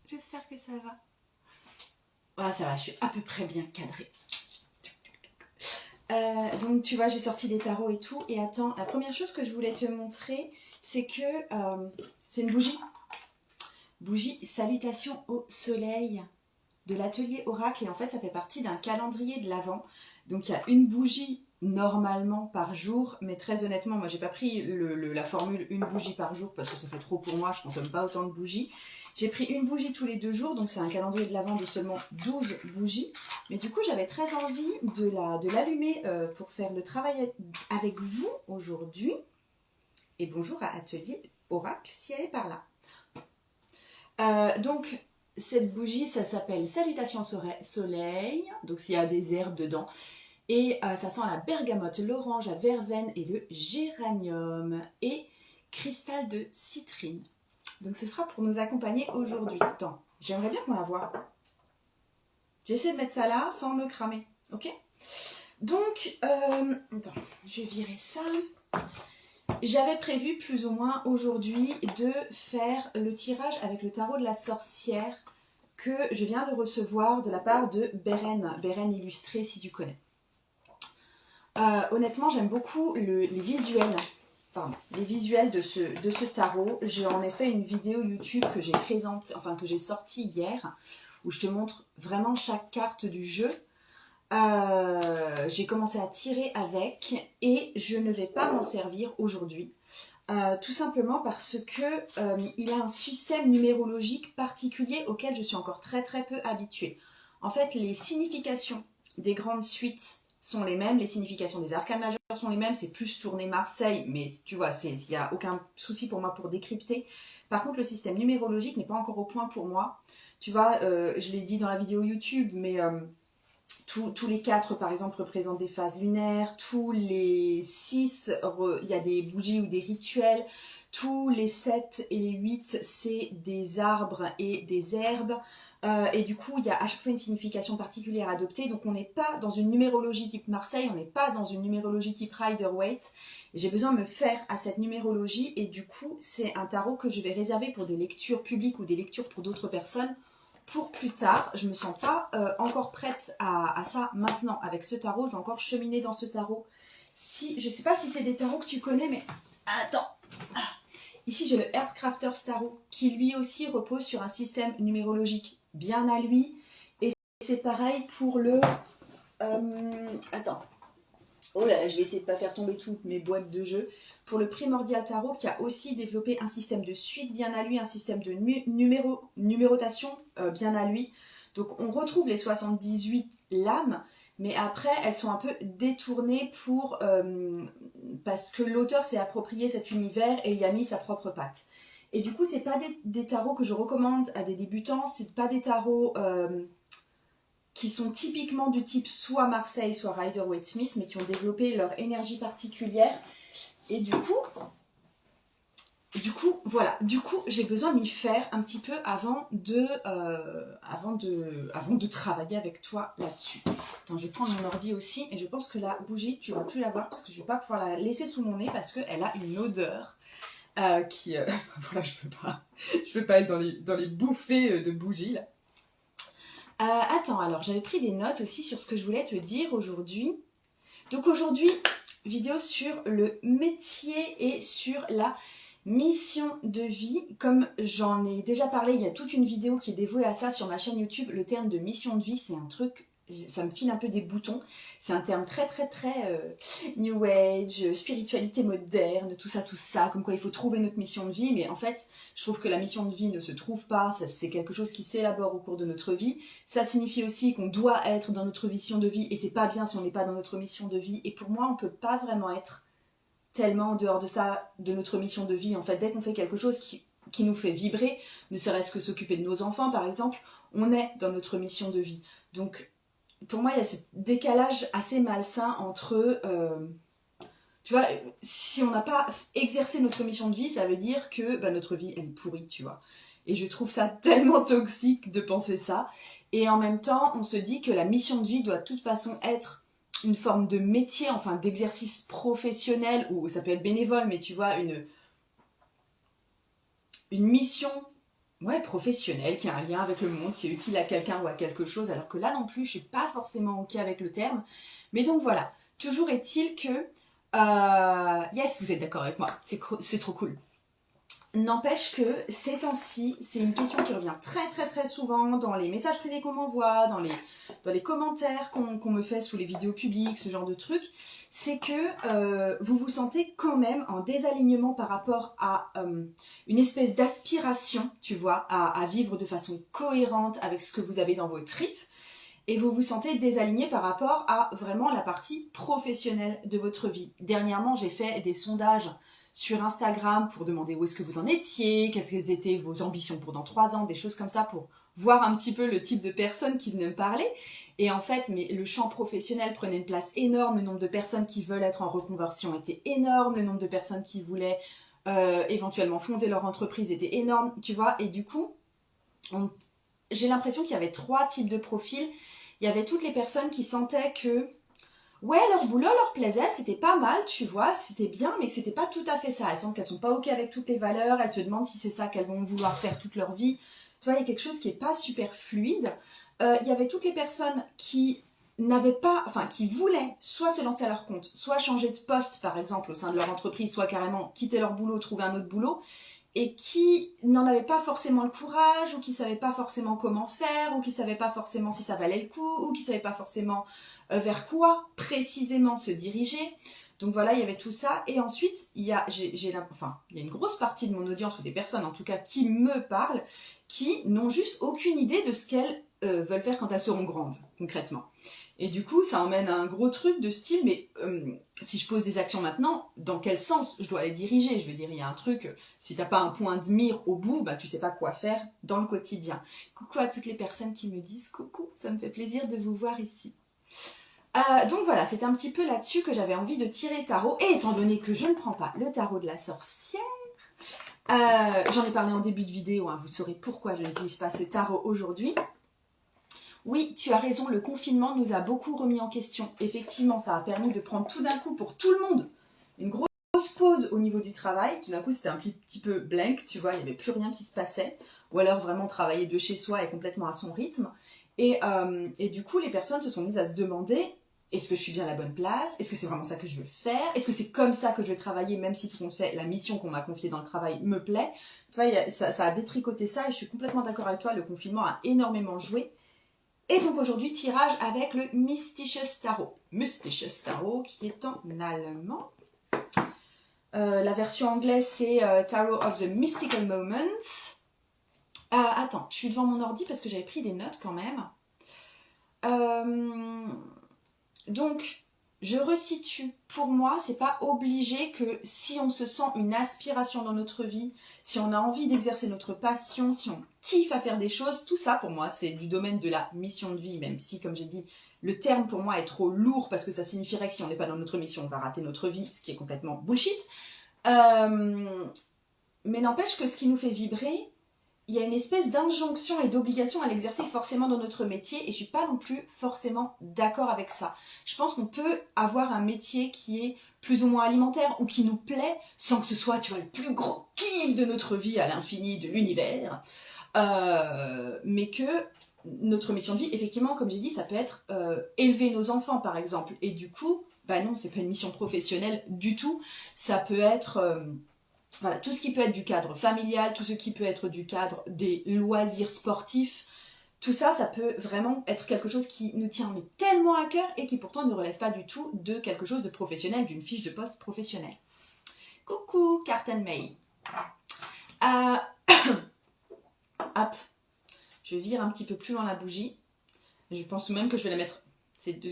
J'espère que ça va. Ah, ça va, je suis à peu près bien cadrée. Donc tu vois, j'ai sorti des tarots et tout. Et attends, la première chose que je voulais te montrer, c'est que c'est une bougie. Bougie Salutations au soleil de l'atelier Oracle. Et en fait, ça fait partie d'un calendrier de l'Avent. Donc il y a une bougie normalement par jour. Mais très honnêtement, moi j'ai pas pris la formule une bougie par jour parce que ça fait trop pour moi. Je consomme pas autant de bougies. J'ai pris une bougie tous les 2 jours, donc c'est un calendrier de l'Avent de seulement 12 bougies. Mais du coup, j'avais très envie de l'allumer pour faire le travail avec vous aujourd'hui. Et bonjour à Atelier Oracle, si elle est par là. Donc, cette bougie, ça s'appelle Salutations Soleil. Donc, s'il y a des herbes dedans. Et ça sent la bergamote, l'orange, la verveine et le géranium. Et cristal de citrine. Donc ce sera pour nous accompagner aujourd'hui. Attends, j'aimerais bien qu'on la voie. J'essaie de mettre ça là sans me cramer, ok? Donc, attends, je vais virer ça. J'avais prévu plus ou moins aujourd'hui de faire le tirage avec le tarot de la sorcière que je viens de recevoir de la part de Beren Illustré, si tu connais. Honnêtement, j'aime beaucoup les visuels. Les visuels de ce tarot. J'ai en effet une vidéo YouTube que j'ai présentée, enfin que j'ai sortie hier, où je te montre vraiment chaque carte du jeu. J'ai commencé à tirer avec et je ne vais pas m'en servir aujourd'hui. Tout simplement parce que il a un système numérologique particulier auquel je suis encore très peu habituée. En fait, les significations des grandes suites sont les mêmes, les significations des arcanes majeures sont les mêmes, c'est plus tourné Marseille, mais tu vois, il n'y a aucun souci pour moi pour décrypter. Par contre, le système numérologique n'est pas encore au point pour moi. Tu vois, je l'ai dit dans la vidéo YouTube, mais tous les 4, par exemple, représentent des phases lunaires, tous les 6, il y a des bougies ou des rituels, tous les 7 et les 8, c'est des arbres et des herbes. Et du coup, il y a à chaque fois une signification particulière à adopter. Donc, on n'est pas dans une numérologie type Marseille, on n'est pas dans une numérologie type Rider-Waite. J'ai besoin de me faire à cette numérologie et du coup, c'est un tarot que je vais réserver pour des lectures publiques ou des lectures pour d'autres personnes pour plus tard. Je ne me sens pas encore prête à ça maintenant avec ce tarot. Je vais encore cheminer dans ce tarot. Je ne sais pas si c'est des tarots que tu connais, mais attends. Ici, j'ai le Herbcrafters Tarot qui lui aussi repose sur un système numérologique bien à lui. Et c'est pareil pour le... attends. Oh là là, je vais essayer de ne pas faire tomber toutes mes boîtes de jeux. Pour le Primordial Tarot qui a aussi développé un système de suite bien à lui, un système de numérotation bien à lui. Donc on retrouve les 78 lames, mais après elles sont un peu détournées parce que l'auteur s'est approprié cet univers et y a mis sa propre patte. Et du coup, c'est pas des tarots que je recommande à des débutants, c'est pas des tarots qui sont typiquement du type soit Marseille, soit Rider-Waite-Smith, mais qui ont développé leur énergie particulière. Et du coup, voilà. Du coup, j'ai besoin de m'y faire un petit peu avant de travailler avec toi là-dessus. Attends, je vais prendre mon ordi aussi. Et je pense que la bougie, tu ne vas plus la voir parce que je ne vais pas pouvoir la laisser sous mon nez parce qu'elle a une odeur voilà, je peux pas être dans les bouffées de bougies, là. Attends, alors j'avais pris des notes aussi sur ce que je voulais te dire aujourd'hui. Donc aujourd'hui, vidéo sur le métier et sur la mission de vie. Comme j'en ai déjà parlé, il y a toute une vidéo qui est dévouée à ça sur ma chaîne YouTube. Le terme de mission de vie, c'est un truc, ça me file un peu des boutons. C'est un terme très New Age, spiritualité moderne, tout ça, comme quoi il faut trouver notre mission de vie. Mais en fait, je trouve que la mission de vie ne se trouve pas, c'est quelque chose qui s'élabore au cours de notre vie. Ça signifie aussi qu'on doit être dans notre mission de vie et c'est pas bien si on n'est pas dans notre mission de vie. Et pour moi, on peut pas vraiment être tellement en dehors de ça, de notre mission de vie. En fait, dès qu'on fait quelque chose qui nous fait vibrer, ne serait-ce que s'occuper de nos enfants par exemple, on est dans notre mission de vie. Donc pour moi, il y a ce décalage assez malsain entre... tu vois, si on n'a pas exercé notre mission de vie, ça veut dire que notre vie, elle est pourrie, tu vois. Et je trouve ça tellement toxique de penser ça. Et en même temps, on se dit que la mission de vie doit de toute façon être une forme de métier, enfin d'exercice professionnel, ou ça peut être bénévole, mais tu vois, une mission ouais, professionnel, qui a un lien avec le monde, qui est utile à quelqu'un ou à quelque chose, alors que là non plus, je suis pas forcément ok avec le terme. Mais donc voilà, toujours est-il que... yes, vous êtes d'accord avec moi, c'est trop cool. N'empêche que ces temps-ci, c'est une question qui revient très souvent dans les messages privés qu'on m'envoie, dans les commentaires qu'on me fait sous les vidéos publiques, ce genre de trucs, c'est que vous vous sentez quand même en désalignement par rapport à une espèce d'aspiration, tu vois, à vivre de façon cohérente avec ce que vous avez dans vos tripes, et vous vous sentez désaligné par rapport à vraiment la partie professionnelle de votre vie. Dernièrement, j'ai fait des sondages sur Instagram pour demander où est-ce que vous en étiez, quelles étaient vos ambitions pour dans 3 ans, des choses comme ça pour voir un petit peu le type de personnes qui venaient me parler. Et en fait, mais le champ professionnel prenait une place énorme, le nombre de personnes qui veulent être en reconversion était énorme, le nombre de personnes qui voulaient éventuellement fonder leur entreprise était énorme, tu vois. Et du coup, j'ai l'impression qu'il y avait 3 types de profils. Il y avait toutes les personnes qui sentaient que ouais, leur boulot leur plaisait, c'était pas mal, tu vois, c'était bien, mais que c'était pas tout à fait ça. Elles sentent qu'elles sont pas ok avec toutes les valeurs, elles se demandent si c'est ça qu'elles vont vouloir faire toute leur vie. Tu vois, il y a quelque chose qui est pas super fluide. Il y avait toutes les personnes qui n'avaient pas, enfin, qui voulaient soit se lancer à leur compte, soit changer de poste, par exemple, au sein de leur entreprise, soit carrément quitter leur boulot, trouver un autre boulot, et qui n'en avaient pas forcément le courage, ou qui ne savaient pas forcément comment faire, ou qui ne savaient pas forcément si ça valait le coup, ou qui ne savaient pas forcément vers quoi précisément se diriger. Donc voilà, il y avait tout ça. Et ensuite, il y a une grosse partie de mon audience, ou des personnes en tout cas qui me parlent, qui n'ont juste aucune idée de ce qu'elles veulent faire quand elles seront grandes, concrètement. Et du coup, ça emmène à un gros truc de style, mais si je pose des actions maintenant, dans quel sens je dois les diriger? Je veux dire, il y a un truc, si t'as pas un point de mire au bout, bah tu sais pas quoi faire dans le quotidien. Coucou à toutes les personnes qui me disent coucou, ça me fait plaisir de vous voir ici. Donc voilà, c'était un petit peu là-dessus que j'avais envie de tirer le tarot. Et étant donné que je ne prends pas le tarot de la sorcière, j'en ai parlé en début de vidéo, hein, vous saurez pourquoi je n'utilise pas ce tarot aujourd'hui. Oui, tu as raison, le confinement nous a beaucoup remis en question. Effectivement, ça a permis de prendre tout d'un coup pour tout le monde une grosse pause au niveau du travail. Tout d'un coup, c'était un petit peu blank, tu vois, il n'y avait plus rien qui se passait. Ou alors vraiment travailler de chez soi et complètement à son rythme. Et du coup, les personnes se sont mises à se demander, est-ce que je suis bien à la bonne place? Est-ce que c'est vraiment ça que je veux faire? Est-ce que c'est comme ça que je vais travailler, même si tout compte fait, la mission qu'on m'a confiée dans le travail me plaît? Tu vois, ça a détricoté ça et je suis complètement d'accord avec toi, le confinement a énormément joué. Et donc aujourd'hui, tirage avec le Mystisches Tarot. Mystisches Tarot qui est en allemand. La version anglaise, c'est Tarot of the Mystical Moments. Attends, je suis devant mon ordi parce que j'avais pris des notes quand même. Donc, je resitue. Pour moi, c'est pas obligé que si on se sent une aspiration dans notre vie, si on a envie d'exercer notre passion, si on kiffe à faire des choses, tout ça pour moi, c'est du domaine de la mission de vie, même si, comme j'ai dit, le terme pour moi est trop lourd parce que ça signifierait que si on n'est pas dans notre mission, on va rater notre vie, ce qui est complètement bullshit. Mais n'empêche que ce qui nous fait vibrer, il y a une espèce d'injonction et d'obligation à l'exercer forcément dans notre métier et je suis pas non plus forcément d'accord avec ça. Je pense qu'on peut avoir un métier qui est plus ou moins alimentaire ou qui nous plaît sans que ce soit, tu vois, le plus gros kiff de notre vie à l'infini de l'univers, mais que notre mission de vie, effectivement, comme j'ai dit, ça peut être élever nos enfants par exemple et du coup, bah non, c'est pas une mission professionnelle du tout, ça peut être... Voilà, tout ce qui peut être du cadre familial, tout ce qui peut être du cadre des loisirs sportifs, tout ça, ça peut vraiment être quelque chose qui nous tient mais tellement à cœur et qui pourtant ne relève pas du tout de quelque chose de professionnel, d'une fiche de poste professionnelle. Coucou, Carten May. Hop, je vire un petit peu plus loin la bougie. Je pense même que je vais la mettre...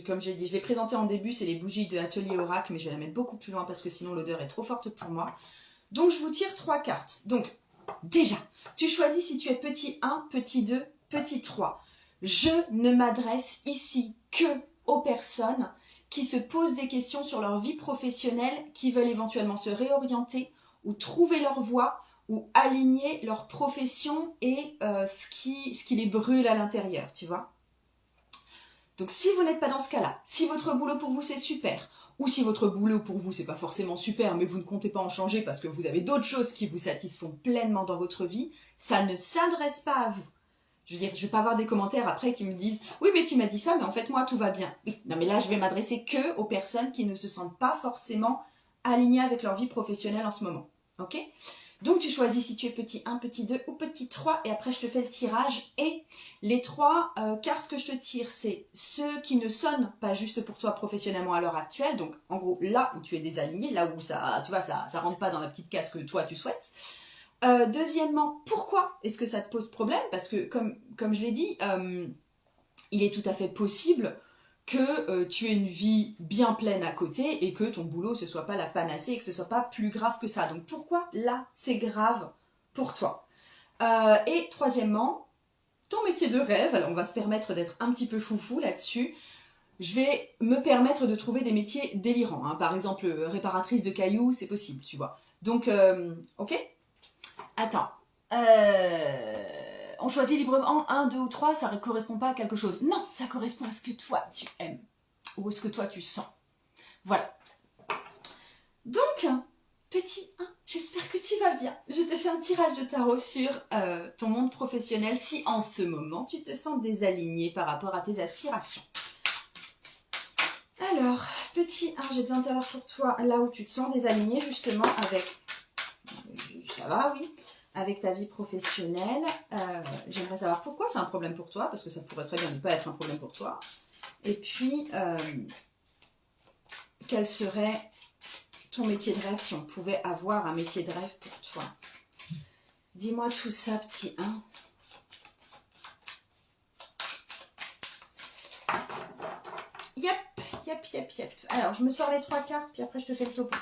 Comme j'ai dit, je l'ai présenté en début, c'est les bougies de Atelier Oracle, mais je vais la mettre beaucoup plus loin parce que sinon l'odeur est trop forte pour moi. Donc, je vous tire 3 cartes. Donc, déjà, tu choisis si tu es petit 1, petit 2, petit 3. Je ne m'adresse ici que aux personnes qui se posent des questions sur leur vie professionnelle, qui veulent éventuellement se réorienter ou trouver leur voie ou aligner leur profession et ce qui les brûle à l'intérieur, tu vois. Donc si vous n'êtes pas dans ce cas-là, si votre boulot pour vous c'est super, ou si votre boulot pour vous c'est pas forcément super, mais vous ne comptez pas en changer parce que vous avez d'autres choses qui vous satisfont pleinement dans votre vie, ça ne s'adresse pas à vous. Je veux dire, je vais pas avoir des commentaires après qui me disent « Oui, mais tu m'as dit ça, mais en fait, moi, tout va bien. » Oui, non, mais là, je vais m'adresser que aux personnes qui ne se sentent pas forcément alignées avec leur vie professionnelle en ce moment. Ok ? Donc, tu choisis si tu es petit 1, petit 2 ou petit 3, et après, je te fais le tirage. Et les 3 cartes que je te tire, c'est ceux qui ne sonnent pas juste pour toi professionnellement à l'heure actuelle. Donc, en gros, là où tu es désaligné, là où ça, tu vois, ça rentre pas dans la petite case que toi, tu souhaites. Deuxièmement, pourquoi est-ce que ça te pose problème? Parce que, comme je l'ai dit, il est tout à fait possible que tu aies une vie bien pleine à côté et que ton boulot, ce soit pas la panacée et que ce soit pas plus grave que ça. Donc pourquoi là, c'est grave pour toi? Et troisièmement, ton métier de rêve, alors on va se permettre d'être un petit peu foufou là-dessus, je vais me permettre de trouver des métiers délirants. Hein. Par exemple, réparatrice de cailloux, c'est possible, tu vois. Donc, ok? Attends. On choisit librement 1, 2 ou 3, ça ne correspond pas à quelque chose. Non, ça correspond à ce que toi tu aimes. Ou à ce que toi tu sens. Voilà. Donc, petit 1, j'espère que tu vas bien. Je te fais un tirage de tarot sur ton monde professionnel si en ce moment tu te sens désaligné par rapport à tes aspirations. Alors, petit 1, j'ai besoin de savoir pour toi là où tu te sens désaligné justement avec... Ça va, oui. Avec ta vie professionnelle. J'aimerais savoir pourquoi c'est un problème pour toi, parce que ça pourrait très bien ne pas être un problème pour toi. Et puis, quel serait ton métier de rêve si on pouvait avoir un métier de rêve pour toi? Dis-moi tout ça, petit 1. Yep. Alors, je me sors les 3 cartes, puis après je te fais le topo.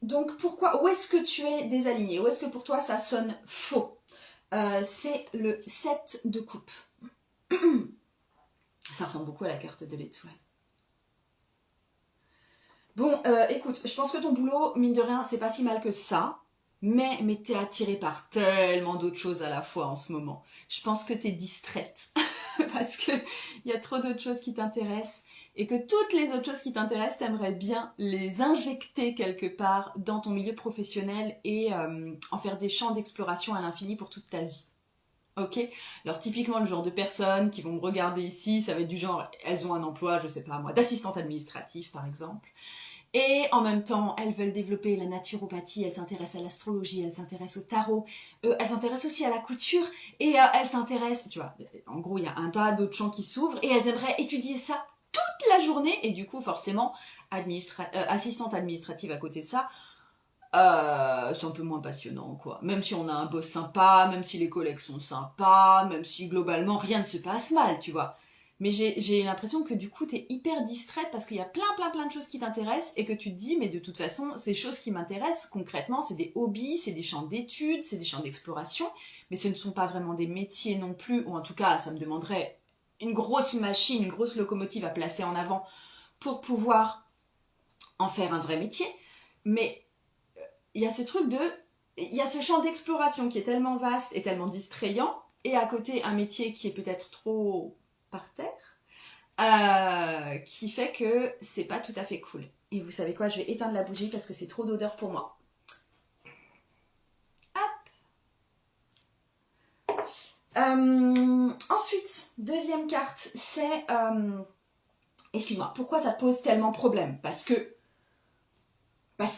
Donc pourquoi, où est-ce que tu es désaligné? Où est-ce que pour toi ça sonne faux? C'est le 7 de coupe. Ça ressemble beaucoup à la carte de l'étoile. Bon, écoute, je pense que ton boulot, mine de rien, c'est pas si mal que ça. Mais t'es attirée par tellement d'autres choses à la fois en ce moment. Je pense que t'es distraite. Parce qu'il y a trop d'autres choses qui t'intéressent. Et que toutes les autres choses qui t'intéressent, t'aimerais bien les injecter quelque part dans ton milieu professionnel et en faire des champs d'exploration à l'infini pour toute ta vie. Ok? Alors typiquement le genre de personnes qui vont me regarder ici, ça va être du genre, elles ont un emploi, je sais pas moi, d'assistante administrative par exemple. Et en même temps, elles veulent développer la naturopathie, elles s'intéressent à l'astrologie, elles s'intéressent au tarot, elles s'intéressent aussi à la couture, et elles s'intéressent, tu vois, en gros, il y a un tas d'autres champs qui s'ouvrent, et elles aimeraient étudier ça toute la journée, et du coup, forcément, assistante administrative à côté de ça, c'est un peu moins passionnant, quoi. Même si on a un boss sympa, même si les collègues sont sympas, même si globalement, rien ne se passe mal, tu vois. Mais j'ai l'impression que du coup, t'es hyper distraite parce qu'il y a plein de choses qui t'intéressent et que tu te dis, mais de toute façon, ces choses qui m'intéressent, concrètement, c'est des hobbies, c'est des champs d'études, c'est des champs d'exploration, mais ce ne sont pas vraiment des métiers non plus, ou en tout cas, ça me demanderait une grosse machine, une grosse locomotive à placer en avant pour pouvoir en faire un vrai métier. Mais il y a ce truc il y a ce champ d'exploration qui est tellement vaste et tellement distrayant, et à côté, un métier qui est peut-être trop par terre, qui fait que c'est pas tout à fait cool. Et vous savez quoi, je vais éteindre la bougie parce que c'est trop d'odeur pour moi. Hop. Ensuite, deuxième carte, c'est... excuse-moi, pourquoi ça te pose tellement problème? Parce que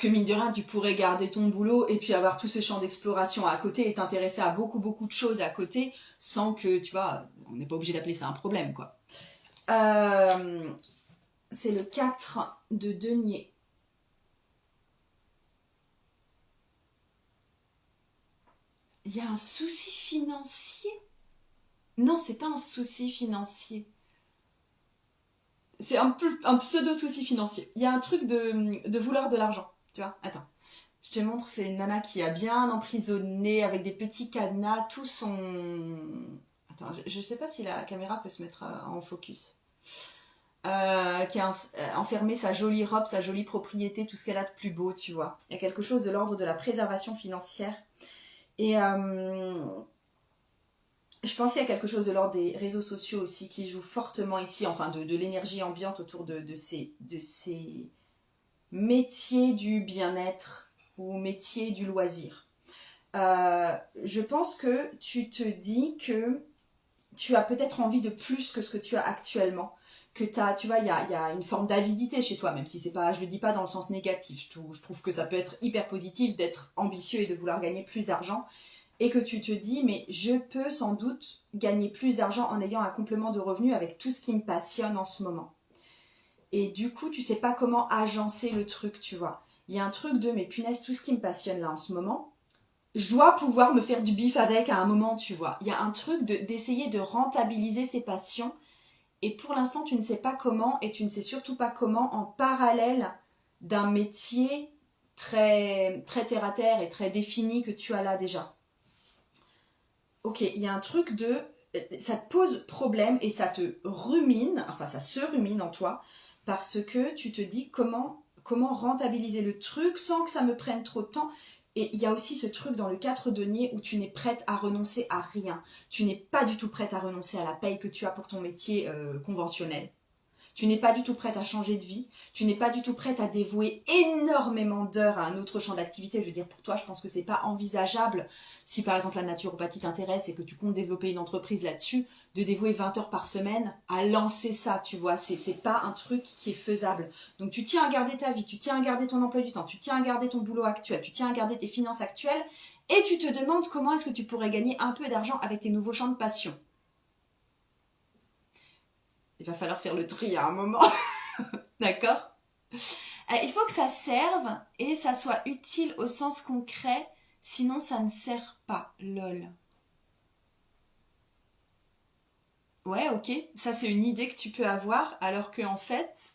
mine de rien, tu pourrais garder ton boulot et puis avoir tout ce champ d'exploration à côté et t'intéresser à beaucoup de choses à côté sans que, tu vois, on n'est pas obligé d'appeler ça un problème, quoi. C'est le 4 de denier. Il y a un souci financier? Non, c'est pas un souci financier. C'est un pseudo-souci financier. Il y a un truc de vouloir de l'argent. Tu vois, attends. Je te montre, c'est une nana qui a bien emprisonné avec des petits cadenas tout son... Attends, je sais pas si la caméra peut se mettre en focus. Qui a enfermé sa jolie robe, sa jolie propriété, tout ce qu'elle a de plus beau, tu vois. Il y a quelque chose de l'ordre de la préservation financière. Et Je pense qu'il y a quelque chose de l'ordre des réseaux sociaux aussi qui joue fortement ici, enfin de l'énergie ambiante autour de ces métiers du bien-être ou métiers du loisir. Je pense que tu te dis que tu as peut-être envie de plus que ce que tu as actuellement. Que tu vois, il y a une forme d'avidité chez toi, même si c'est pas, je le dis pas dans le sens négatif. Je trouve que ça peut être hyper positif d'être ambitieux et de vouloir gagner plus d'argent. Et que tu te dis, mais je peux sans doute gagner plus d'argent en ayant un complément de revenu avec tout ce qui me passionne en ce moment. Et du coup, tu sais pas comment agencer le truc, tu vois. Il y a un truc de, mais punaise, tout ce qui me passionne là en ce moment, je dois pouvoir me faire du bif avec à un moment, tu vois. Il y a un truc d'essayer de rentabiliser ses passions. Et pour l'instant, tu ne sais pas comment, et tu ne sais surtout pas comment en parallèle d'un métier très, très terre à terre et très défini que tu as là déjà. Ok, il y a un truc de... Ça te pose problème et ça te rumine, enfin ça se rumine en toi, parce que tu te dis comment rentabiliser le truc sans que ça me prenne trop de temps. Et il y a aussi ce truc dans le 4 deniers où tu n'es prête à renoncer à rien. Tu n'es pas du tout prête à renoncer à la paye que tu as pour ton métier conventionnel. Tu n'es pas du tout prête à changer de vie. Tu n'es pas du tout prête à dévouer énormément d'heures à un autre champ d'activité. Je veux dire, pour toi, je pense que c'est pas envisageable, si par exemple la naturopathie t'intéresse et que tu comptes développer une entreprise là-dessus, de dévouer 20 heures par semaine à lancer ça, tu vois. C'est pas un truc qui est faisable. Donc tu tiens à garder ta vie, tu tiens à garder ton emploi du temps, tu tiens à garder ton boulot actuel, tu tiens à garder tes finances actuelles et tu te demandes comment est-ce que tu pourrais gagner un peu d'argent avec tes nouveaux champs de passion. Il va falloir faire le tri à un moment. D'accord ? Il faut que ça serve et ça soit utile au sens concret, sinon ça ne sert pas. Lol. Ouais, ok. Ça, c'est une idée que tu peux avoir, alors qu'en fait,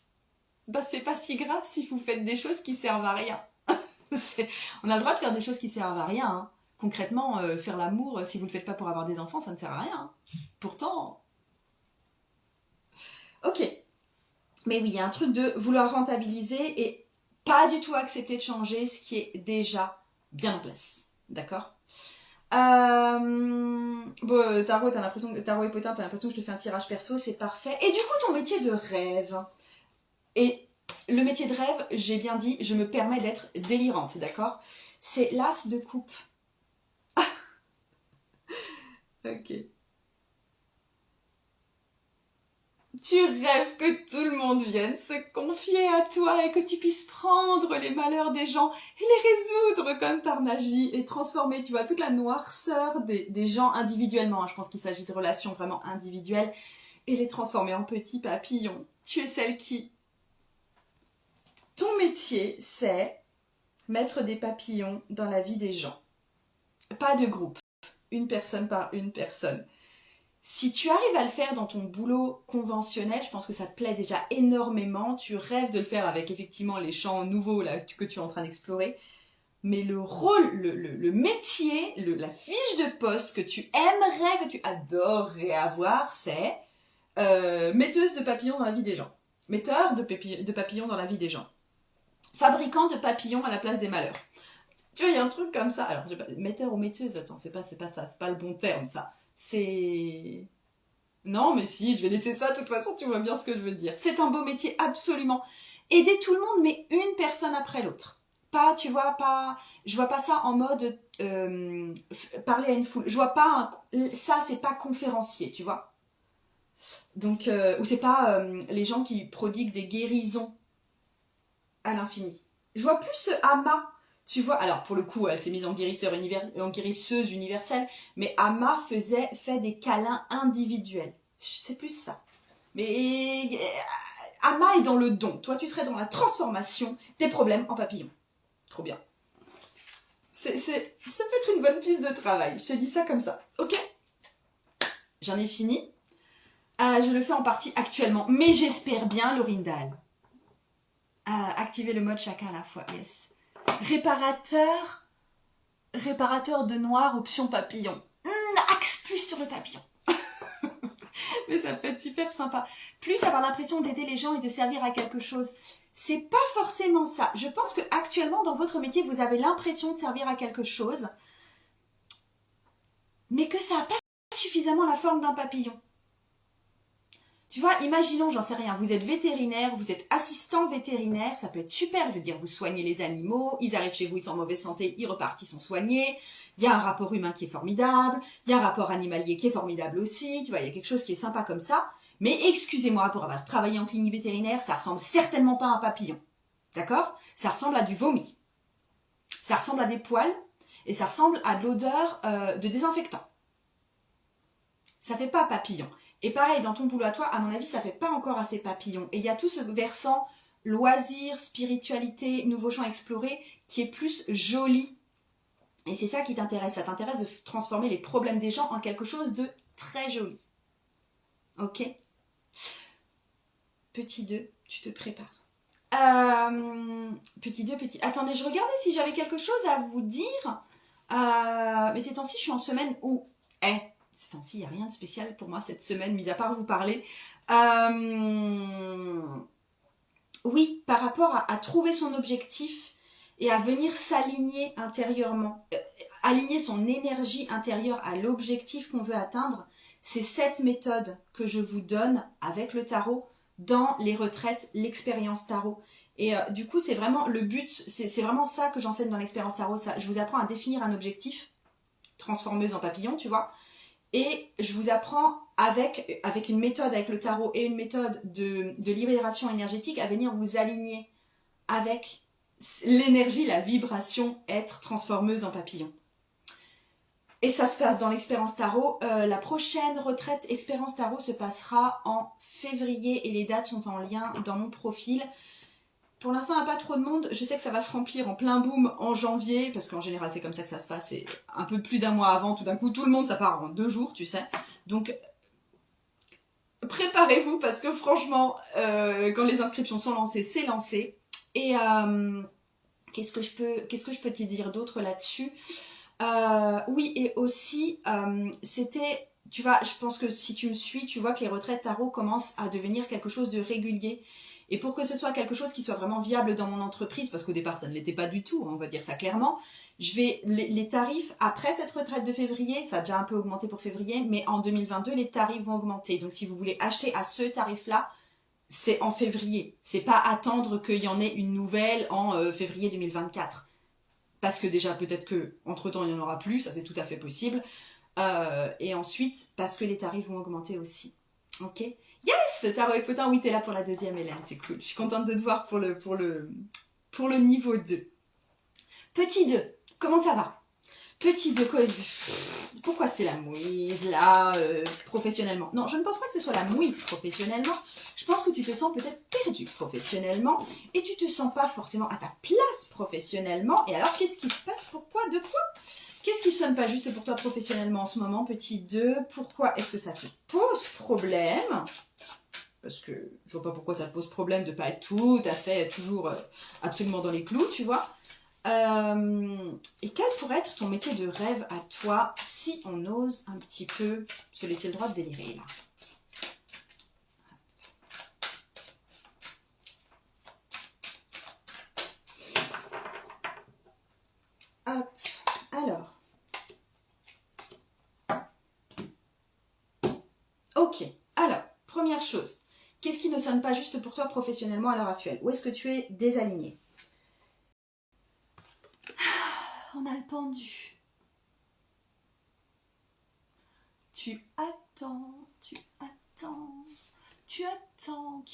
bah, c'est pas si grave si vous faites des choses qui servent à rien. On a le droit de faire des choses qui servent à rien. Hein. Concrètement, faire l'amour, si vous ne le faites pas pour avoir des enfants, ça ne sert à rien. Hein. Pourtant... Ok. Mais oui, il y a un truc de vouloir rentabiliser et pas du tout accepter de changer ce qui est déjà bien en place. D'accord ? Bon, Tarot, t'as l'impression que Tarot et Potin, t'as l'impression que je te fais un tirage perso, c'est parfait. Et du coup, ton métier de rêve. Et le métier de rêve, j'ai bien dit, je me permets d'être délirante, d'accord ? C'est l'as de coupe. Ok. Tu rêves que tout le monde vienne se confier à toi et que tu puisses prendre les malheurs des gens et les résoudre comme par magie et transformer, tu vois, toute la noirceur des gens individuellement. Je pense qu'il s'agit de relations vraiment individuelles et les transformer en petits papillons. Tu es celle qui... Ton métier, c'est mettre des papillons dans la vie des gens. Pas de groupe. Une personne par une personne. Si tu arrives à le faire dans ton boulot conventionnel, je pense que ça te plaît déjà énormément. Tu rêves de le faire avec effectivement les champs nouveaux là, que tu es en train d'explorer. Mais le rôle, le métier, la fiche de poste que tu aimerais, que tu adorerais avoir, c'est metteuse de papillons dans la vie des gens. Metteur de papillons dans la vie des gens. Fabricant de papillons à la place des malheurs. Tu vois, il y a un truc comme ça. Alors, metteur ou metteuse, attends, c'est pas ça, c'est pas le bon terme, ça. C'est... Non, mais si, je vais laisser ça, de toute façon, tu vois bien ce que je veux dire. C'est un beau métier, absolument. Aider tout le monde, mais une personne après l'autre. Pas, tu vois, pas... Je vois pas ça en mode parler à une foule. Je vois pas... Ça, c'est pas conférencier, tu vois. Donc, ou c'est pas les gens qui prodiguent des guérisons à l'infini. Je vois plus ce Ama. Tu vois, alors pour le coup, elle s'est mise en guérisseuse universelle, mais Ama fait des câlins individuels. C'est plus ça. Mais Ama est dans le don. Toi, tu serais dans la transformation des problèmes en papillons. Trop bien. Ça peut être une bonne piste de travail. Je te dis ça comme ça. Ok ? J'en ai fini. Je le fais en partie actuellement, mais j'espère bien, Laurindal. Activer le mode chacun à la fois, yes. Réparateur de noir, option papillon. Axe plus sur le papillon. Mais ça peut être super sympa. Plus avoir l'impression d'aider les gens et de servir à quelque chose. C'est pas forcément ça. Je pense que actuellement dans votre métier, vous avez l'impression de servir à quelque chose, mais que ça n'a pas suffisamment suffisamment la forme d'un papillon. Tu vois, imaginons, j'en sais rien, vous êtes vétérinaire, vous êtes assistant vétérinaire, ça peut être super, je veux dire, vous soignez les animaux, ils arrivent chez vous, ils sont en mauvaise santé, ils repartent, ils sont soignés, il y a un rapport humain qui est formidable, il y a un rapport animalier qui est formidable aussi, tu vois, il y a quelque chose qui est sympa comme ça, mais excusez-moi, pour avoir travaillé en clinique vétérinaire, ça ressemble certainement pas à un papillon, d'accord? Ça ressemble à du vomi, ça ressemble à des poils, et ça ressemble à de l'odeur de désinfectant. Ça fait pas papillon. Et pareil, dans ton boulot à toi, à mon avis, ça fait pas encore assez papillon. Et il y a tout ce versant loisir, spiritualité, nouveau champ exploré, qui est plus joli. Et c'est ça qui t'intéresse. Ça t'intéresse de transformer les problèmes des gens en quelque chose de très joli. Ok? Petit 2, tu te prépares. Petit 2, petit... Attendez, je regardais si j'avais quelque chose à vous dire. Mais ces temps-ci, je suis en semaine où... Ces temps-ci, il n'y a rien de spécial pour moi cette semaine, mis à part vous parler. Oui, par rapport à trouver son objectif et à venir s'aligner intérieurement, aligner son énergie intérieure à l'objectif qu'on veut atteindre, c'est cette méthode que je vous donne avec le tarot dans les retraites, l'expérience tarot. Et du coup, c'est vraiment le but, c'est vraiment ça que j'enseigne dans l'expérience tarot. Ça, je vous apprends à définir un objectif, transformeuse en papillon, tu vois. Et je vous apprends avec une méthode avec le tarot et une méthode de libération énergétique à venir vous aligner avec l'énergie, la vibration, être transformeuse en papillon. Et ça se passe dans l'expérience tarot. La prochaine retraite expérience tarot se passera en février et les dates sont en lien dans mon profil. Pour l'instant, il n'y a pas trop de monde. Je sais que ça va se remplir en plein boom en janvier, parce qu'en général, c'est comme ça que ça se passe. C'est un peu plus d'un mois avant, tout d'un coup, tout le monde, ça part en 2 jours, tu sais. Donc, préparez-vous, parce que franchement, quand les inscriptions sont lancées, c'est lancé. Et qu'est-ce que je peux te dire d'autre là-dessus? Oui, et aussi, c'était... Tu vois, je pense que si tu me suis, tu vois que les retraites tarot commencent à devenir quelque chose de régulier. Et pour que ce soit quelque chose qui soit vraiment viable dans mon entreprise, parce qu'au départ ça ne l'était pas du tout, on va dire ça clairement, les tarifs après cette retraite de février, ça a déjà un peu augmenté pour février, mais en 2022 les tarifs vont augmenter. Donc si vous voulez acheter à ce tarif-là, c'est en février. C'est pas attendre qu'il y en ait une nouvelle en février 2024. Parce que déjà peut-être que entre temps il n'y en aura plus, ça c'est tout à fait possible. Et ensuite parce que les tarifs vont augmenter aussi. Ok? Yes, Tarot et Potin, oui, t'es là pour la deuxième, Hélène, c'est cool. Je suis contente de te voir pour le niveau 2. Petit 2, comment ça va? Petit 2, pourquoi c'est la mouise, là, professionnellement? Non, je ne pense pas que ce soit la mouise professionnellement. Je pense que tu te sens peut-être perdu professionnellement et tu te sens pas forcément à ta place professionnellement. Et alors, qu'est-ce qui se passe? Pourquoi? De quoi? Qu'est-ce qui sonne pas juste pour toi professionnellement en ce moment, petit 2? Pourquoi est-ce que ça te pose problème? Parce que je vois pas pourquoi ça te pose problème de pas être tout à fait toujours absolument dans les clous, tu vois. Et quel pourrait être ton métier de rêve à toi si on ose un petit peu se laisser le droit de délirer là? Hop, alors. Ok, alors, première chose. Qu'est-ce qui ne sonne pas juste pour toi professionnellement à l'heure actuelle? Où est-ce que tu es désaligné? On a le pendu. Tu attends qu'il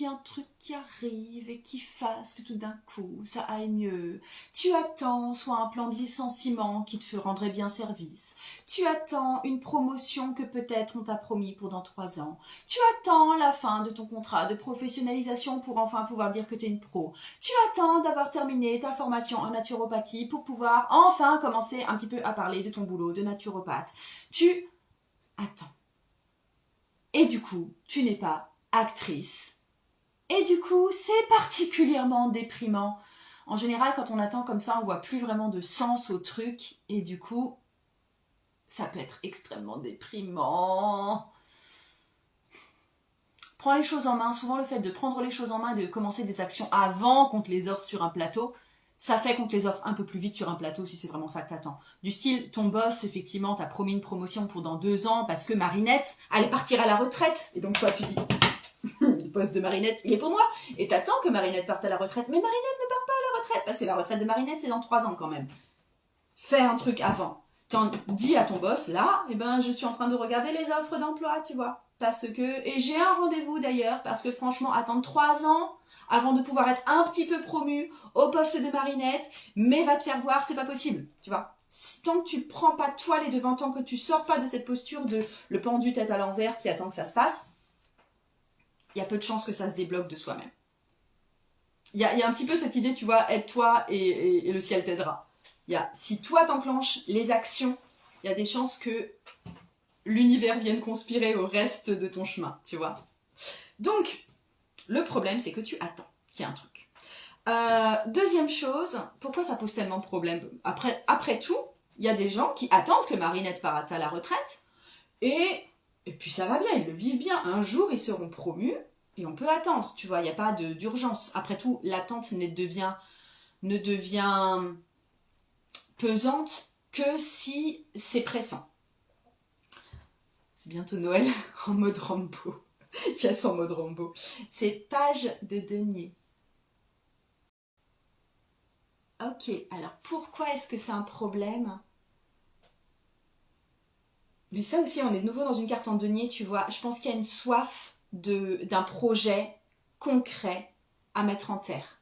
y ait un truc qui arrive et qui fasse que tout d'un coup ça aille mieux. Tu attends soit un plan de licenciement qui te rendrait bien service. Tu attends une promotion que peut-être on t'a promis pour dans 3 ans. Tu attends la fin de ton contrat de professionnalisation pour enfin pouvoir dire que tu es une pro. Tu attends d'avoir terminé ta formation en naturopathie pour pouvoir enfin commencer un petit peu à parler de ton boulot de naturopathe. Tu attends. Et du coup, tu n'es pas actrice. Et du coup, c'est particulièrement déprimant. En général, quand on attend comme ça, on voit plus vraiment de sens au truc. Et du coup, ça peut être extrêmement déprimant. Prends les choses en main. Souvent, le fait de prendre les choses en main et de commencer des actions avant qu'on te les offre sur un plateau, Ça fait qu'on te les offre un peu plus vite sur un plateau si c'est vraiment ça que t'attends. Du style, ton boss, effectivement, t'a promis une promotion pour dans 2 ans parce que Marinette allait partir à la retraite. Et donc toi, tu dis, le poste de Marinette, il est pour moi. Et t'attends que Marinette parte à la retraite. Mais Marinette ne part pas à la retraite parce que la retraite de Marinette, c'est dans 3 ans quand même. Fais un truc avant. T'en dis à ton boss, là, eh ben, je suis en train de regarder les offres d'emploi, tu vois. Parce que, et j'ai un rendez-vous d'ailleurs, parce que franchement, attendre 3 ans avant de pouvoir être un petit peu promu au poste de Marinette, mais va te faire voir, c'est pas possible, tu vois. Tant que tu prends pas toi les devants, tant que tu sors pas de cette posture de le pendu tête à l'envers qui attend que ça se passe, il y a peu de chances que ça se débloque de soi-même. Il y a un petit peu cette idée, tu vois, aide-toi et le ciel t'aidera. Si toi t'enclenches les actions, il y a des chances que l'univers vienne conspirer au reste de ton chemin, tu vois. Donc, le problème, c'est que tu attends qu'il y ait un truc. Deuxième chose, pourquoi ça pose tellement de problèmes ? Après tout, il y a des gens qui attendent que Marinette parte à la retraite, et puis ça va bien, ils le vivent bien. Un jour, ils seront promus, et on peut attendre, tu vois, il n'y a pas d'urgence. Après tout, l'attente ne devient pesante que si c'est pressant. C'est bientôt Noël en mode Rambo. Yes, en mode Rambo. C'est page de denier. Ok, alors pourquoi est-ce que c'est un problème ? Mais ça aussi, on est de nouveau dans une carte en denier, tu vois. Je pense qu'il y a une soif d'un projet concret à mettre en terre.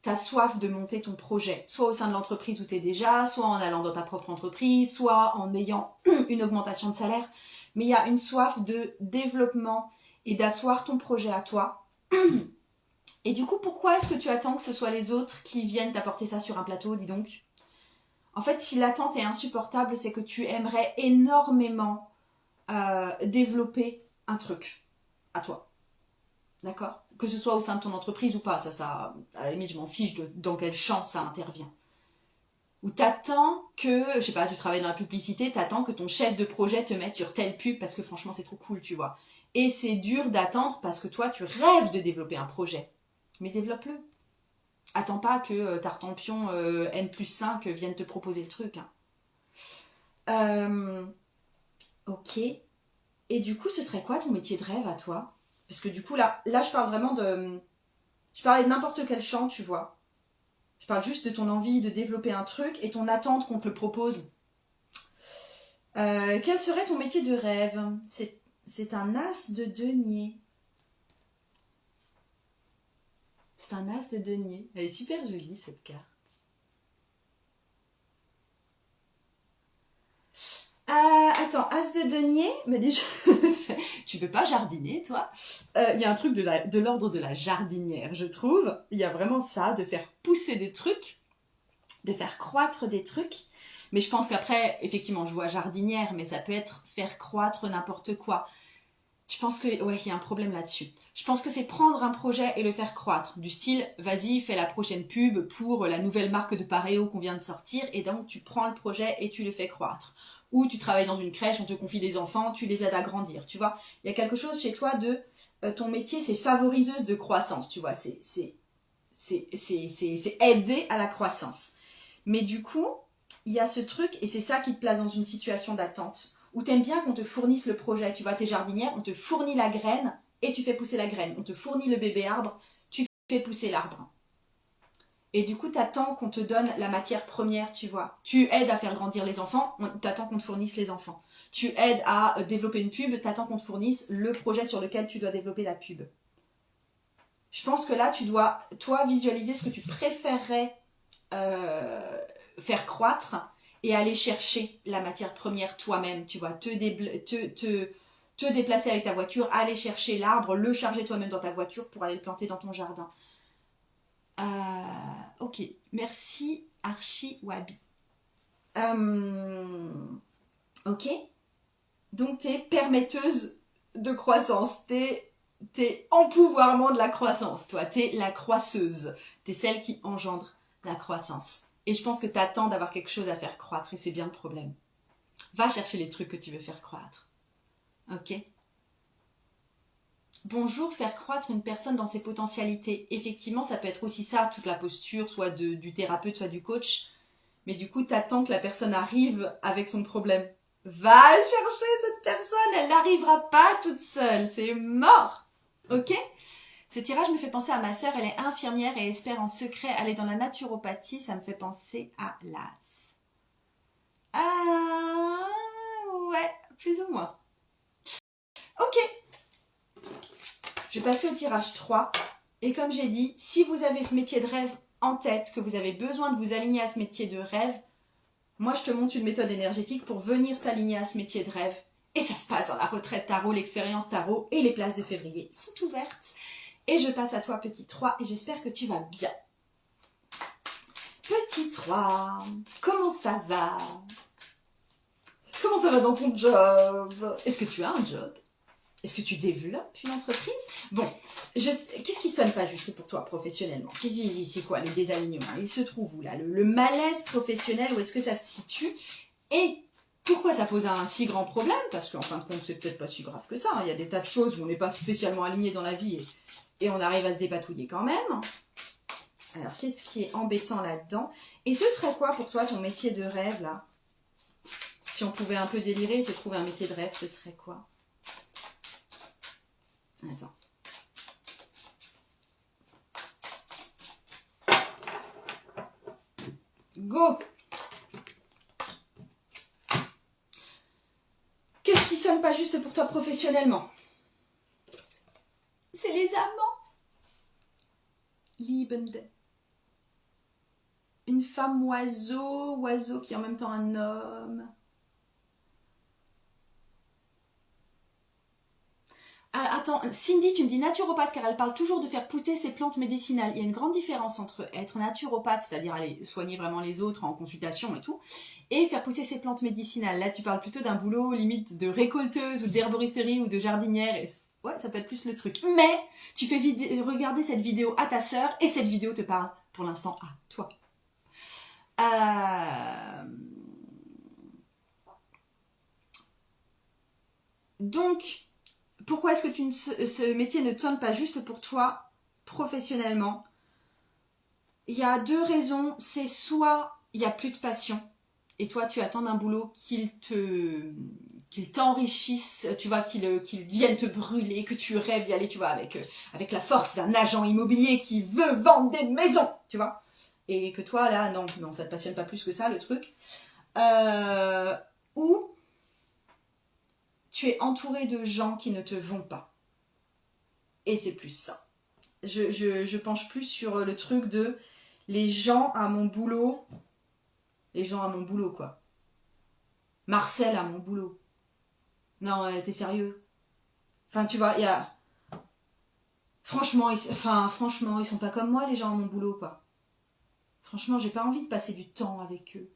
T'as soif de monter ton projet, soit au sein de l'entreprise où t'es déjà, soit en allant dans ta propre entreprise, soit en ayant une augmentation de salaire. Mais il y a une soif de développement et d'asseoir ton projet à toi. Et du coup, pourquoi est-ce que tu attends que ce soit les autres qui viennent t'apporter ça sur un plateau, dis donc ? En fait, si l'attente est insupportable, c'est que tu aimerais énormément développer un truc à toi. D'accord ? Que ce soit au sein de ton entreprise ou pas, ça à la limite, je m'en fiche dans quel champ ça intervient. Ou t'attends que, je sais pas, tu travailles dans la publicité, t'attends que ton chef de projet te mette sur telle pub parce que franchement, c'est trop cool, tu vois. Et c'est dur d'attendre parce que toi, tu rêves de développer un projet. Mais développe-le. Attends pas que Tartampion N+5 vienne te proposer le truc. Hein. Ok. Et du coup, ce serait quoi ton métier de rêve à toi ? Parce que du coup, là, je parle vraiment de... Je parlais de n'importe quel champ, tu vois. Je parle juste de ton envie de développer un truc et ton attente qu'on te le propose. Quel serait ton métier de rêve ? C'est un as de denier. C'est un as de denier. Elle est super jolie, cette carte. Attends, as de denier, mais déjà, tu peux pas jardiner, toi. Il y a un truc de l'ordre de la jardinière, je trouve. Il y a vraiment ça, de faire pousser des trucs, de faire croître des trucs. Mais je pense qu'après, effectivement, je vois jardinière, mais ça peut être faire croître n'importe quoi. Je pense que, ouais, il y a un problème là-dessus. Je pense que c'est prendre un projet et le faire croître. Du style, vas-y, fais la prochaine pub pour la nouvelle marque de Pareo qu'on vient de sortir, et donc tu prends le projet et tu le fais croître. Ou tu travailles dans une crèche, on te confie des enfants, tu les aides à grandir, tu vois. Il y a quelque chose chez toi de... ton métier, c'est favoriseuse de croissance, tu vois. C'est aider à la croissance. Mais du coup, il y a ce truc, et c'est ça qui te place dans une situation d'attente, où t'aimes bien qu'on te fournisse le projet. Tu vois, t'es jardinière, on te fournit la graine, et tu fais pousser la graine. On te fournit le bébé arbre, tu fais pousser l'arbre. Et du coup, t'attends qu'on te donne la matière première, tu vois. Tu aides à faire grandir les enfants, t'attends qu'on te fournisse les enfants. Tu aides à développer une pub, t'attends qu'on te fournisse le projet sur lequel tu dois développer la pub. Je pense que là, tu dois, toi, visualiser ce que tu préférerais faire croître et aller chercher la matière première toi-même, tu vois. Te déplacer avec ta voiture, aller chercher l'arbre, le charger toi-même dans ta voiture pour aller le planter dans ton jardin. Ok, merci Archie Wabi. Ok, donc t'es permetteuse de croissance, t'es empouvoirment de la croissance, toi, t'es la croisseuse, t'es celle qui engendre la croissance. Et je pense que t'attends d'avoir quelque chose à faire croître et c'est bien le problème. Va chercher les trucs que tu veux faire croître. Ok ? bonjour, faire croître une personne dans ses potentialités. Effectivement, ça peut être aussi ça, toute la posture, soit du thérapeute, soit du coach. Mais du coup, t'attends que la personne arrive avec son problème. Va chercher cette personne, elle n'arrivera pas toute seule, c'est mort. Ok ? Ce tirage me fait penser à ma sœur, elle est infirmière et espère en secret aller dans la naturopathie, ça me fait penser à l'as. Ah, ouais, plus ou moins. Ok, je vais passer au tirage 3. Et comme j'ai dit, si vous avez ce métier de rêve en tête, que vous avez besoin de vous aligner à ce métier de rêve, moi je te montre une méthode énergétique pour venir t'aligner à ce métier de rêve. Et ça se passe dans la retraite tarot, l'expérience tarot, et les places de février sont ouvertes. Et je passe à toi, petit 3, et j'espère que tu vas bien. Petit 3, comment ça va? Comment ça va dans ton job? Est-ce que tu as un job? Est-ce que tu développes une entreprise? Bon, qu'est-ce qui sonne pas juste pour toi professionnellement? C'est quoi le désalignement? Il se trouve où là? Le malaise professionnel, où est-ce que ça se situe? Et pourquoi ça pose un si grand problème? Parce qu'en fin de compte, c'est peut-être pas si grave que ça. Il y a des tas de choses où on n'est pas spécialement aligné dans la vie et on arrive à se dépatouiller quand même. Alors, qu'est-ce qui est embêtant là-dedans? Et ce serait quoi pour toi ton métier de rêve là? Si on pouvait un peu délirer et te trouver un métier de rêve, ce serait quoi? Attends. Go! Qu'est-ce qui sonne pas juste pour toi professionnellement? C'est les amants. Liebende. Une femme oiseau qui est en même temps un homme. Ah, attends, Cindy, tu me dis naturopathe car elle parle toujours de faire pousser ses plantes médicinales. Il y a une grande différence entre être naturopathe, c'est-à-dire aller soigner vraiment les autres en consultation et tout, et faire pousser ses plantes médicinales. Là, tu parles plutôt d'un boulot limite de récolteuse ou d'herboristerie ou de jardinière. Et ouais, ça peut être plus le truc. Mais tu fais regarder cette vidéo à ta sœur et cette vidéo te parle pour l'instant à toi. Donc, pourquoi est-ce que ce métier ne sonne pas juste pour toi professionnellement? Il y a deux raisons. C'est soit il n'y a plus de passion et toi tu attends d'un boulot qu'il t'enrichisse, tu vois, qu'il vienne te brûler, que tu rêves d'y aller, tu vois, avec la force d'un agent immobilier qui veut vendre des maisons, tu vois. Et que toi là, non, ça te passionne pas plus que ça le truc. Ou tu es entouré de gens qui ne te vont pas. Et c'est plus ça. Je penche plus sur le truc de les gens à mon boulot. Les gens à mon boulot, quoi. Marcel à mon boulot. Non, t'es sérieux? Enfin, tu vois, il y a... Franchement, ils sont pas comme moi, les gens à mon boulot, quoi. Franchement, j'ai pas envie de passer du temps avec eux.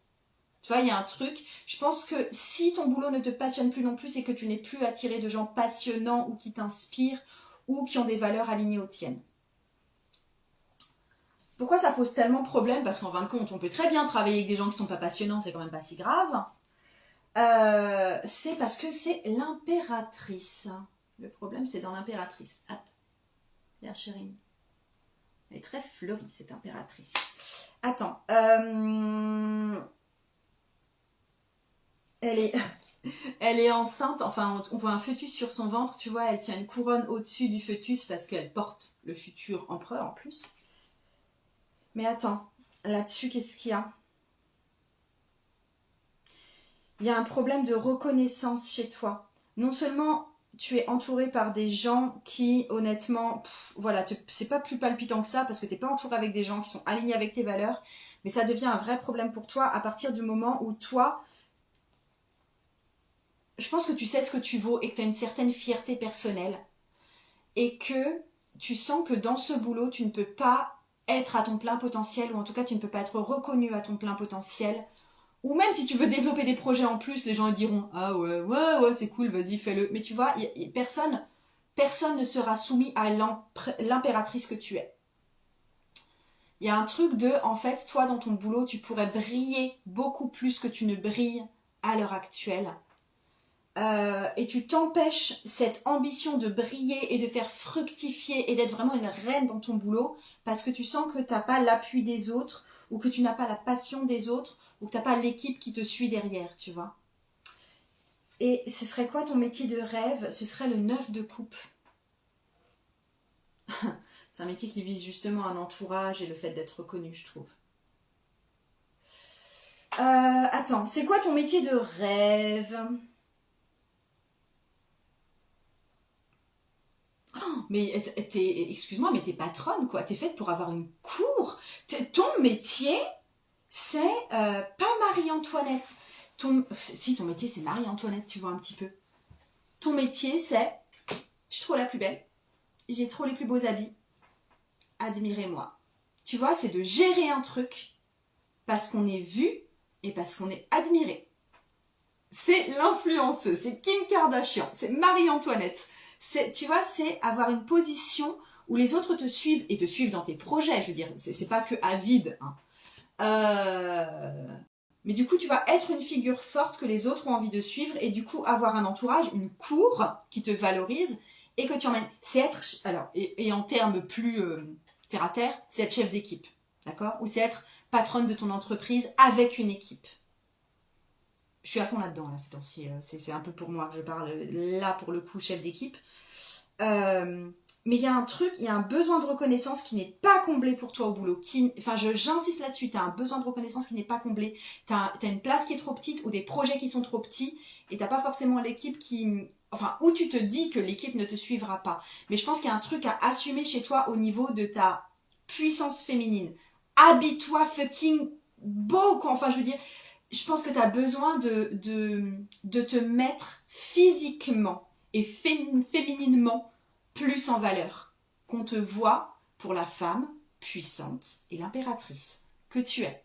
Tu vois, il y a un truc. Je pense que si ton boulot ne te passionne plus non plus, c'est que tu n'es plus attiré de gens passionnants ou qui t'inspirent ou qui ont des valeurs alignées aux tiennes. Pourquoi ça pose tellement de problèmes? Parce qu'en fin de compte, on peut très bien travailler avec des gens qui sont pas passionnants, c'est quand même pas si grave. C'est parce que c'est l'impératrice. Le problème, c'est dans l'impératrice. Hop, la chérine. Elle est très fleurie, cette impératrice. Attends. Elle est enceinte, enfin on voit un fœtus sur son ventre, tu vois, elle tient une couronne au-dessus du fœtus parce qu'elle porte le futur empereur en plus. Mais attends, là-dessus, qu'est-ce qu'il y a? Il y a un problème de reconnaissance chez toi. Non seulement tu es entouré par des gens qui, honnêtement, voilà, c'est pas plus palpitant que ça parce que tu n'es pas entouré avec des gens qui sont alignés avec tes valeurs, mais ça devient un vrai problème pour toi à partir du moment où toi, je pense que tu sais ce que tu vaux et que tu as une certaine fierté personnelle et que tu sens que dans ce boulot, tu ne peux pas être à ton plein potentiel ou en tout cas, tu ne peux pas être reconnu à ton plein potentiel. Ou même si tu veux développer des projets en plus, les gens diront « Ah ouais, c'est cool, vas-y, fais-le. » Mais tu vois, personne ne sera soumis à l'impératrice que tu es. Il y a un truc de, en fait, toi, dans ton boulot, tu pourrais briller beaucoup plus que tu ne brilles à l'heure actuelle. et tu t'empêches cette ambition de briller et de faire fructifier et d'être vraiment une reine dans ton boulot parce que tu sens que tu n'as pas l'appui des autres ou que tu n'as pas la passion des autres ou que tu n'as pas l'équipe qui te suit derrière, tu vois. Et ce serait quoi ton métier de rêve? Ce serait le 9 de coupe. C'est un métier qui vise justement un entourage et le fait d'être reconnu, je trouve. Attends, c'est quoi ton métier de rêve? Mais excuse-moi, mais t'es patronne, quoi. T'es faite pour avoir une cour. Ton métier, c'est pas Marie-Antoinette. Si, ton métier, c'est Marie-Antoinette, tu vois un petit peu. Ton métier, c'est... Je suis trop la plus belle. J'ai trop les plus beaux habits. Admirez-moi. Tu vois, c'est de gérer un truc parce qu'on est vu et parce qu'on est admiré. C'est l'influenceuse, c'est Kim Kardashian, c'est Marie-Antoinette. Tu vois, c'est avoir une position où les autres te suivent et te suivent dans tes projets, je veux dire, c'est pas que à vide. Hein. Mais du coup, tu vas être une figure forte que les autres ont envie de suivre et du coup, avoir un entourage, une cour qui te valorise et que tu emmènes. C'est être, alors, et en termes plus terre à terre, c'est être chef d'équipe, d'accord? Ou c'est être patronne de ton entreprise avec une équipe. Je suis à fond là-dedans, là, ces temps-ci. C'est un peu pour moi que je parle, là, pour le coup, chef d'équipe. Mais il y a un truc, il y a un besoin de reconnaissance qui n'est pas comblé pour toi au boulot. Enfin, j'insiste là-dessus, tu as un besoin de reconnaissance qui n'est pas comblé. Tu as une place qui est trop petite ou des projets qui sont trop petits et tu n'as pas forcément l'équipe qui... Enfin, où tu te dis que l'équipe ne te suivra pas. Mais je pense qu'il y a un truc à assumer chez toi au niveau de ta puissance féminine. Habille-toi fucking beau, quoi. Enfin, je veux dire... Je pense que tu as besoin de te mettre physiquement et fémininement plus en valeur. Qu'on te voit pour la femme puissante et l'impératrice que tu es.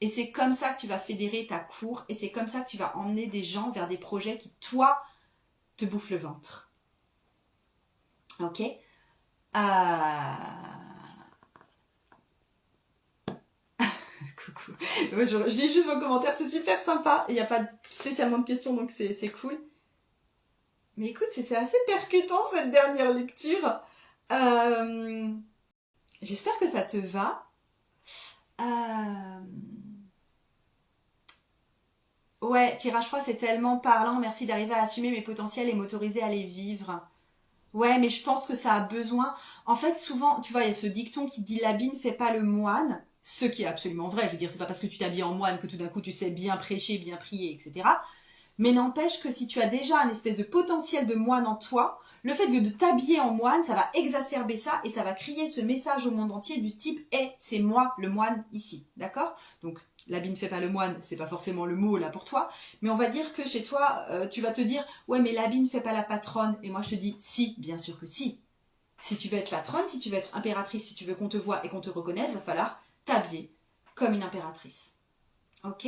Et c'est comme ça que tu vas fédérer ta cour et c'est comme ça que tu vas emmener des gens vers des projets qui, toi, te bouffent le ventre. Ok Coucou. Je lis juste vos commentaires, c'est super sympa. Il n'y a pas spécialement de questions, donc c'est cool. Mais écoute, c'est assez percutant cette dernière lecture. J'espère que ça te va. Ouais, tirage froid, c'est tellement parlant. Merci d'arriver à assumer mes potentiels et m'autoriser à les vivre. Ouais, mais je pense que ça a besoin... En fait, souvent, tu vois, il y a ce dicton qui dit « l'habit ne fait pas le moine », ce qui est absolument vrai. Je veux dire, c'est pas parce que tu t'habilles en moine que tout d'un coup tu sais bien prêcher, bien prier, etc. Mais n'empêche que si tu as déjà un espèce de potentiel de moine en toi, le fait de t'habiller en moine, ça va exacerber ça et ça va crier ce message au monde entier du type « Eh, c'est moi le moine ici ». D'accord ? Donc, l'habit ne fait pas le moine, c'est pas forcément le mot là pour toi, mais on va dire que chez toi, tu vas te dire « Ouais, mais l'habit ne fait pas la patronne ». Et moi, je te dis « Si, bien sûr que si ». Si tu veux être patronne, si tu veux être impératrice, si tu veux qu'on te voie et qu'on te reconnaisse, il va falloir t'habiller comme une impératrice. Ok ?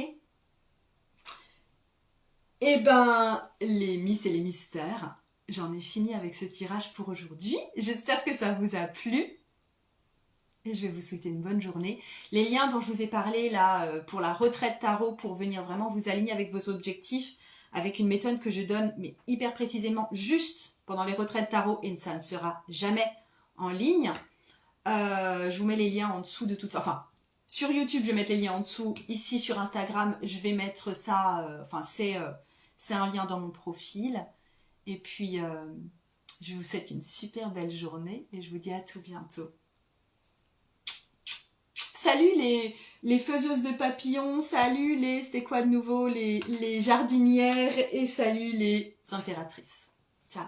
Eh ben, les miss et les mystères, j'en ai fini avec ce tirage pour aujourd'hui. J'espère que ça vous a plu. Et je vais vous souhaiter une bonne journée. Les liens dont je vous ai parlé là pour la retraite tarot, pour venir vraiment vous aligner avec vos objectifs, avec une méthode que je donne, mais hyper précisément, juste pendant les retraites tarot, et ça ne sera jamais en ligne. Je vous mets les liens en dessous de toute façon. Enfin, sur YouTube, je vais mettre les liens en dessous. Ici, sur Instagram, je vais mettre ça. C'est un lien dans mon profil. Et puis, je vous souhaite une super belle journée et je vous dis à tout bientôt. Salut les faiseuses de papillons, salut les, c'était quoi de nouveau, les jardinières et salut les impératrices. Ciao.